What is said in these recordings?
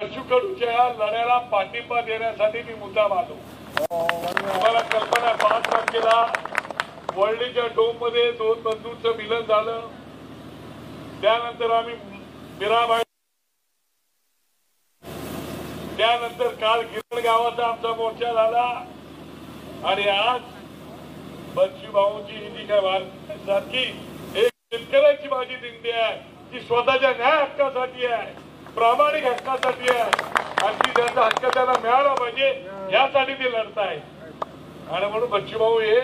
बच्चूकडूच्या या लढ्याला पाठिंबा देण्यासाठी मी मुद्दाम आलो. तुम्हाला कल्पना आहे, 5 तारखेला वळणीच्या डोम मध्ये 2 बंधूंचं मिलन झालं. त्यानंतर आम्ही मीराबाई, त्यानंतर काल गिरण गावाचा आमचा मोर्चा झाला आणि आज बच्चू भाऊंची जी काय सारखी एक शेतकऱ्याची माझी दिंडी आहे, ती स्वतःच्या न्याय हक्कासाठी आहे, प्रामाणिक हक्कासाठी आहे आणि त्यांचा हक्क त्यांना मिळाला पाहिजे यासाठी ते लढताय. आणि म्हणून बच्चू भाऊ हे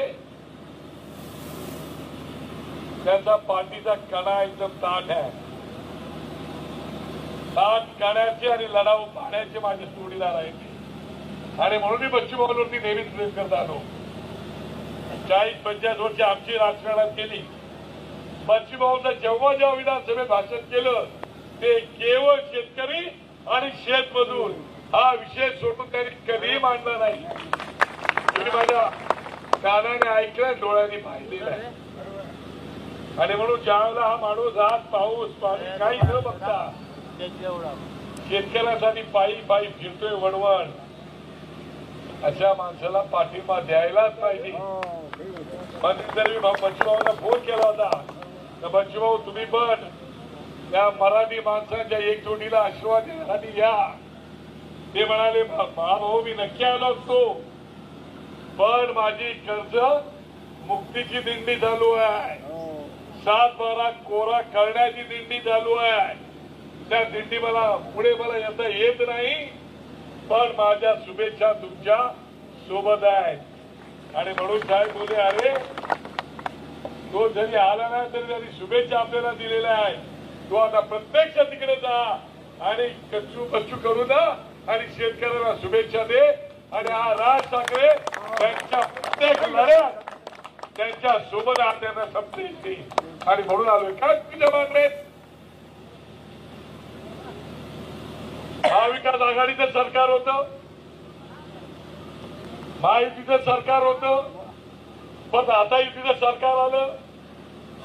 त्यांचा पाठीचा कणा एकदम ताठ आहे. ताठ कण्याचे आणि लढाऊ पाण्याचे माझे जोडीदार आहेत आणि म्हणून मी बच्चू भाऊवरती नेहमीच प्रेम करत आलो. 40-45 वर्ष आमची राजकारणात केली. बच्चू भाऊचं जेव्हा जेव्हा विधानसभेत भाषण केलं ते केवळ शेतकरी आणि शेतमजूर हा विषय सोडून त्यांनी कधीही मांडला नाही. तुम्ही माझ्या कानाने ऐकलंय, डोळ्यांनी पाहिलेलं आहे. आणि म्हणून ज्यावेळेला हा माणूस आज पाऊस पाणी काही न बघता शेतकऱ्यासाठी पायी पायी फिरतोय वणवण, अशा माणसाला पाठिंबा द्यायलाच पाहिजे. मध्यंतरी बच्चू भाऊला फोन केला होता तर बच्चू भाऊ तुम्ही पण त्या मराठी माणसाच्या एकजोडीला आशीर्वाद देण्यासाठी या. ते म्हणाले भाऊ मी नक्की आलो असतो पण माझी कर्ज मुक्तीची दिंडी चालू आहे, 7-12 कोरा करण्याची दिंडी चालू आहे. त्या दिंडी पुढे मला येता येत नाही पण माझ्या शुभेच्छा तुमच्या सोबत आहेत. आणि म्हणून साहेब बोले अरे तो जरी आला नाही तरी त्यांनी शुभेच्छा आपल्याला दिलेल्या आहेत. तो आता प्रत्यक्ष तिकडे जा आणि कच्चू करू ना आणि शेतकऱ्यांना शुभेच्छा दे. आणि हा राज ठाकरे त्यांच्या प्रत्येक लढ्यात त्यांच्या सोबत त्यांना समजेल. आणि म्हणून आलोय काय तुझ्या मागणे महाविकास आघाडीचं सरकार होतं, महायुतीचं सरकार होतं, पण आता युतीचं सरकार आलं.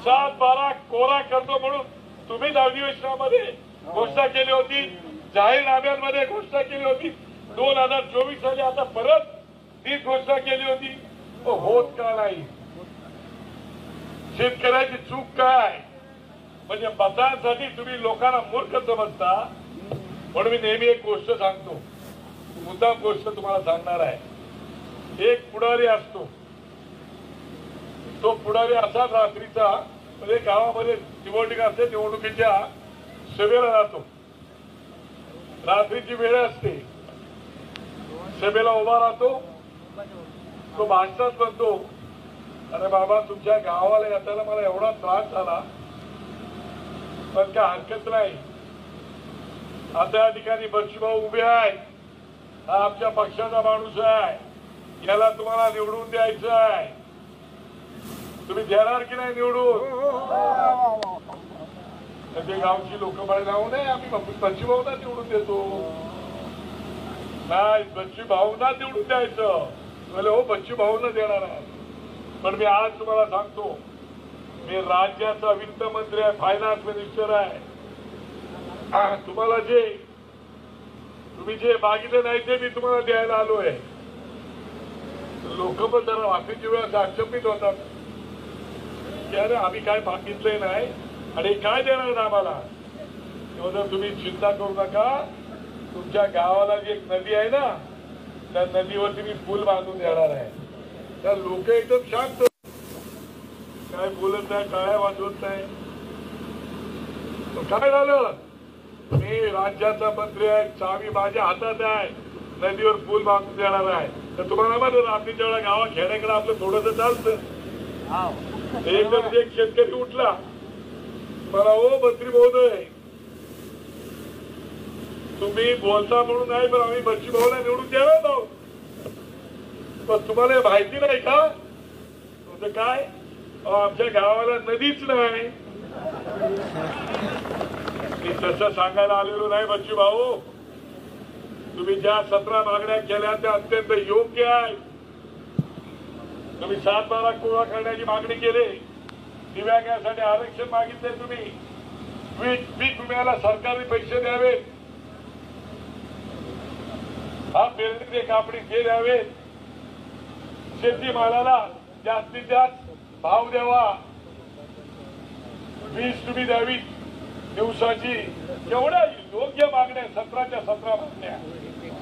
7-12 कोरा करतो म्हणून तुम्हीच अधिवेशनामध्ये घोषणा केली होती, जाहीरनाम्यांमध्ये घोषणा केली होती. 2024 साली आता परत तीच घोषणा केली होती. होत का नाही? शेतकऱ्याची चूक काय? म्हणजे मतांसाठी तुम्ही लोकांना मूर्ख समजता. म्हणून मी नेहमी एक गोष्ट सांगतो, मुद्दाम गोष्ट तुम्हाला सांगणार आहे. एक पुढारी असतो, तो पुढारी असा रात्रीचा म्हणजे गावामध्ये निवडणूक असते, निवडणुकीच्या सभेला जातो. रात्रीची वेळ असते, सभेला उभा राहतो. तो भाषणात म्हणतो अरे बाबा तुमच्या गावाला येताना मला एवढा त्रास झाला पण काय हरकत नाही. आता या ठिकाणी बच्चू भाऊ उभे आहेत, हा आमच्या पक्षाचा माणूस आहे, याला तुम्हाला निवडून द्यायचं आहे. तुम्ही देणार की नाही निवडून? ते गावची लोक म्हणे जाऊ नये आम्ही बच्चू भाऊना निवडून देतो. नाही, बच्चू भाऊना निवडून द्यायचं. बोले हो बच्चू भाऊना देणार आहे. पण मी आज तुम्हाला सांगतो मी राज्याचा वित्त मंत्री आहे, फायनान्स मिनिस्टर आहे. तुम्हाला तुम्ही जे मागितलं नाही ते मी तुम्हाला द्यायला आलोय. लोक पण जरा वापीची वेळा आक्षेपित होतात की अरे आम्ही काय मागितलंय नाही आणि काय देणार आम्हाला. तेव्हा तुम्ही चिंता करू नका. तुमच्या गावाला जी एक नदी आहे ना त्या नदीवरती मी पूल बांधून देणार आहे. त्या लोक एकदम शांत, काय बोलत नाही, काय वाजवत नाही. काय झालं? मी राज्याचा मंत्री आहे, चावी माझ्या हातात आहे, नदीवर पूल बांधून देणार आहे. तर तुम्हाला माहिती रात्रीच्या वेळा गावात खेड्याकडे आपलं थोडंसं चालतं. एकदम एक शेतकरी उठला मला हो मंत्री महोदय तुम्ही बोलता म्हणून नाही पण आम्ही बच्चू भाऊला निवडून देणार आहोत. पण तुम्हाला माहिती नाही का? तुमचं काय आमच्या गावाला नदीच नाही. मी तसं सांगायला आलेलो नाही बच्चू भाऊ. तुम्ही ज्या 17 मागण्या केल्या त्या अत्यंत योग्य आहे. तुम्ही 7-12 कोरा करण्याची मागणी केली, दिव्या गॅससाठी आरक्षण मागितले, तुम्ही पीक विम्याला सरकारने पैसे द्यावे, हा पेरणीचे कापणी जे द्यावे, शेतीमालाला जास्तीत जास्त भाव द्यावा, वीज तुम्ही द्यावी दिवसाची, एवढ्या योग्य मागण्या 17च्या 17 मागण्या.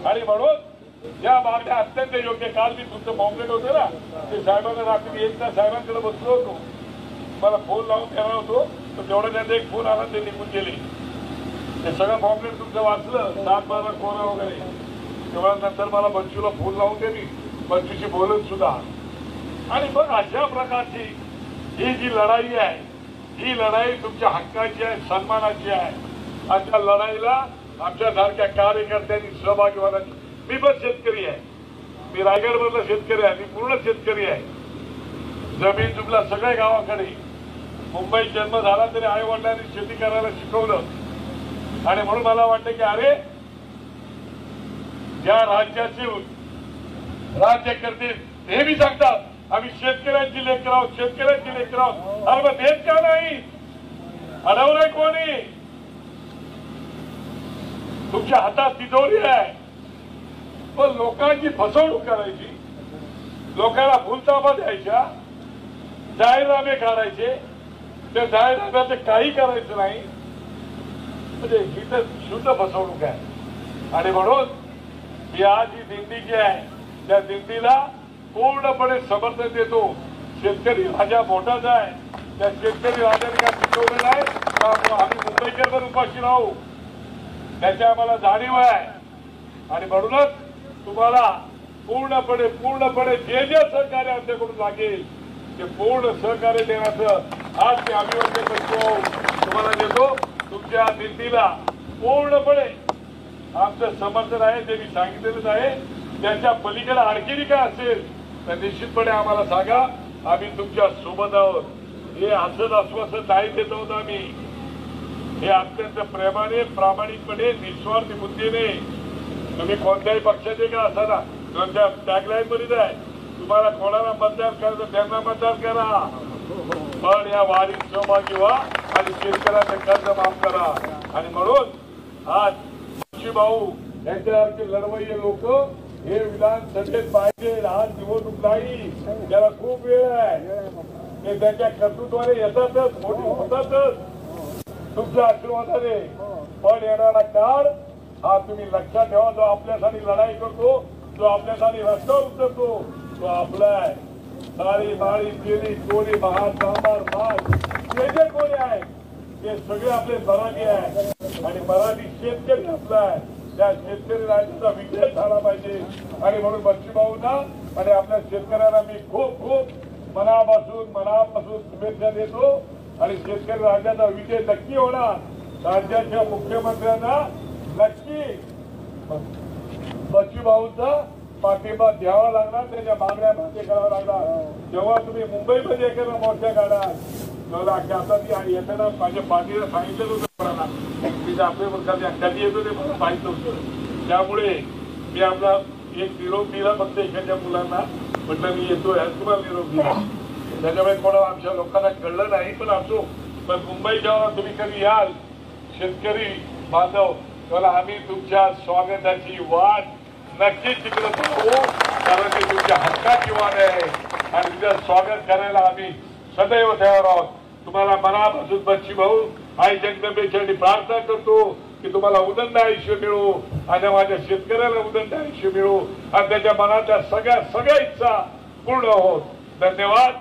आणि म्हणून या मागण्या अत्यंत योग्य. काल मी तुमचं पॉम्पलेट होतं ना, ते साहेबांना रात्री 1 तास साहेबांकडे बसलो होतो, मला फोन लावून देणार होतो, तर तेवढा त्यांचा एक फोन आला, ते निघून गेले. ते सगळं पॉम्पलेट तुमचं वाचलं, 7-12 कोरा वगैरे. तेव्हा नंतर मला बंचूला फोन लावून दिली, बंचूशी बोलत सुद्धा. आणि मग अशा प्रकारची ही जी लढाई आहे, ही लढाई तुमच्या हक्काची आहे, सन्मानाची आहे. आणि त्या लढाईला आमच्यासारख्या कार्यकर्त्यांनी सहभागी व्हायची. मी पण शेतकरी आहे, मी रायगडमधला शेतकरी आहे, मी पूर्ण शेतकरी आहे. जमीन जुमला सगळ्या गावाकडे. मुंबईत जन्म झाला तरी आई वडिलांनी शेती करायला शिकवलं. आणि म्हणून मला वाटतं की अरे, ज्या राज्याचे राज्यकर्ते नेहमी सांगतात आम्ही शेतकऱ्यांची लेकर आहोत, शेतकऱ्यांची लेकर आहोत. अरे मग देत का नाही? अडवलंय कोणी? तुमच्या हातात तिजोरी आहे, पण लोकांची फसवणूक करायची, लोकांना भूलताबा द्यायच्या, जाहीरनामे काढायचे, त्या जाहीरनाम्याचं काही करायचं नाही, म्हणजे ही तर शुद्ध फसवणूक आहे. आणि म्हणून ही आज ही दिंडी जी आहे, त्या दिंडीला पूर्णपणे समर्थन देतो. शेतकरी राजा मोठाच आहे, त्या शेतकरी राजाने काय शिकवलेलं आहे का आम्ही मुंबईकर पण उपाशी राहू, त्याची आम्हाला जाणीव आहे. आणि म्हणूनच तुम्हाला पूर्णपणे जे जे सहकार्य आमच्याकडून लागेल ते पूर्ण सहकार्य देण्याचं आज मी अभिवादन करतो, तुम्हाला देतो. तुमच्या दिंडीला पूर्णपणे आमचं समर्थन आहे, ते मी सांगितलेलंच आहे. त्याच्या पलीकडे आणखी काय असेल तर निश्चितपणे आम्हाला सांगा, आम्ही तुमच्या सोबत आहोत. हे असंच आश्वासन नाही देत आहोत आम्ही, हे अत्यंत प्रेमाने, प्रामाणिकपणे, निस्वार्थी बुद्धीने. तुम्ही कोणत्याही पक्षाचे का असा ना, तुमच्या टॅगलाईन मध्येच आहे, तुम्हाला कोणाला मतदान करायचं त्यांना मतदान करा, पण या वारीत सहभागी व्हा आणि शेतकऱ्याचं कर्ज माफ करा. आणि म्हणून आज भाऊ यांच्यासारखे लढवय्ये लोक हे विधानसभेत पाहिजे. आज निवडणूक नाही, त्याला खूप वेळ आहे. ते त्यांच्या कर्तृत्वाने येतातच, मोठी होतातच तुमच्या आशीर्वादाने. पण येणारा काळ हा तुम्ही लक्षात ठेवा, जो आपल्यासाठी लढाई करतो, जो आपल्यासाठी रस्त्यावर उतरतो, तो आपला आहे. साडी माळी केली कोणी महार सांबार भात जे जे कोणी आहे ते सगळे आपले मराठी आहे. आणि मराठी शेतकरी आपला आहे, त्या शेतकरी राजाचा विजय झाला पाहिजे. आणि म्हणून बच्चूभाऊंना आणि आपल्या शेतकऱ्यांना मी खूप मनापासून शुभेच्छा देतो. आणि शेतकरी राजाचा विजय नक्की होणार. राज्याच्या मुख्यमंत्र्यांना नक्की बच्चूभाऊंचा पाठिंबा द्यावा लागणार, त्याच्या मागण्या मागे करावा लागणार. जेव्हा तुम्ही मुंबईमध्ये एखादा मोर्चा काढाल तेव्हा आता ती येताना माझ्या पार्टीला सांगितलं होतं, तिथे आपल्या मुलगाची कधी येतो ते मला माहित नव्हतं. त्यामुळे मी आपला एक निरोप दिला फक्त एखाद्या मुलांना, म्हटलं मी येतोय, तुम्हाला निरोप दिला. त्याच्यामुळे कोणा आमच्या लोकांना कळलं नाही, पण असो. पण मुंबई जेव्हा तुम्ही कधी याल शेतकरी बांधव, तेव्हा आम्ही तुमच्या स्वागताची वाट नक्कीच तिकडे पाहू, कारण ते तुमच्या हक्काची वाट आहे. आणि तुझं स्वागत करायला आम्ही सदैव तयार आहोत. तुम्हाला मनापासून बच्चूभाऊ आई जगदंबेसाठी प्रार्थना करतो की तुम्हाला उदंड आयुष्य मिळो आणि माझ्या शेतकऱ्याला उदंड आयुष्य मिळो आणि त्याच्या मनाच्या सगळ्या इच्छा पूर्ण होत. धन्यवाद.